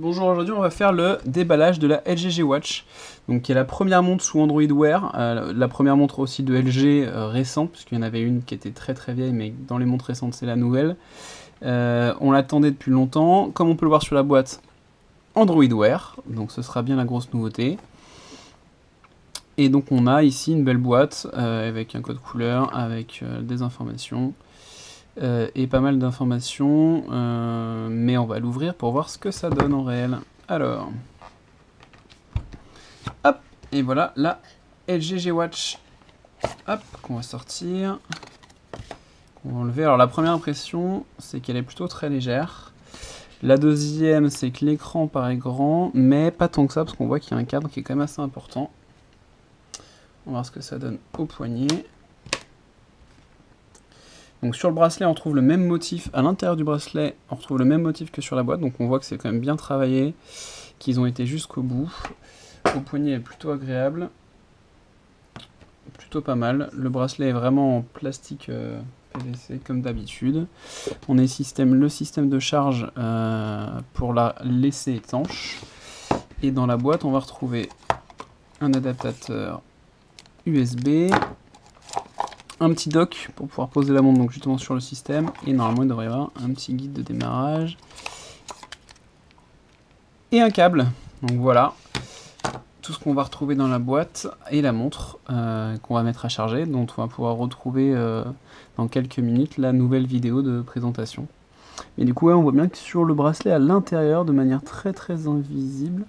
Bonjour, aujourd'hui on va faire le déballage de la LG G Watch, donc qui est la première montre sous Android Wear, la première montre aussi de LG récente, puisqu'il y en avait une qui était très vieille, mais dans les montres récentes c'est la nouvelle. On l'attendait depuis longtemps, comme on peut le voir sur la boîte, Android Wear, donc ce sera bien la grosse nouveauté. Et donc on a ici une belle boîte avec un code couleur, avec des informations. Et pas mal d'informations, mais on va l'ouvrir pour voir ce que ça donne en réel. Alors, hop, et voilà la LG G Watch, hop, qu'on va sortir, qu'on va enlever. Alors la première impression, c'est qu'elle est plutôt très légère. La deuxième, c'est que l'écran paraît grand, mais pas tant que ça, parce qu'on voit qu'il y a un cadre qui est quand même assez important. On va voir ce que ça donne au poignet. Donc sur le bracelet, on retrouve le même motif. À l'intérieur du bracelet, on retrouve le même motif que sur la boîte. Donc on voit que c'est quand même bien travaillé, qu'ils ont été jusqu'au bout. Au poignet est plutôt agréable. Plutôt pas mal. Le bracelet est vraiment en plastique PVC comme d'habitude. On a le système de charge pour la laisser étanche. Et dans la boîte, on va retrouver un adaptateur USB. Un petit dock pour pouvoir poser la montre donc justement sur le système, et normalement il devrait y avoir un petit guide de démarrage et un câble. Donc voilà tout ce qu'on va retrouver dans la boîte, et la montre qu'on va mettre à charger, dont on va pouvoir retrouver dans quelques minutes la nouvelle vidéo de présentation. Mais du coup on voit bien que sur le bracelet à l'intérieur, de manière très invisible,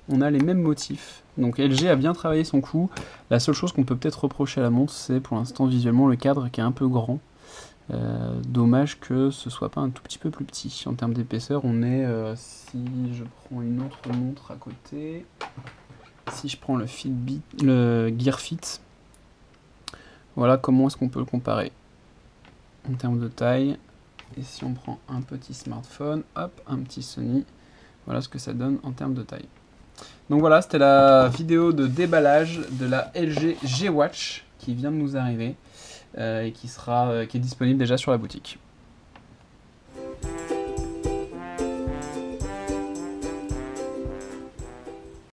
on a les mêmes motifs. Donc LG a bien travaillé son coup. La seule chose qu'on peut peut-être reprocher à la montre, c'est pour l'instant visuellement le cadre qui est un peu grand. Dommage que ce soit pas un tout petit peu plus petit. En termes d'épaisseur, on est, si je prends une autre montre à côté, si je prends le Gear Fit, voilà comment est-ce qu'on peut le comparer en termes de taille. Et si on prend un petit smartphone, hop, un petit Sony, voilà ce que ça donne en termes de taille. Donc voilà, c'était la vidéo de déballage de la LG G Watch qui vient de nous arriver et qui est disponible déjà sur la boutique.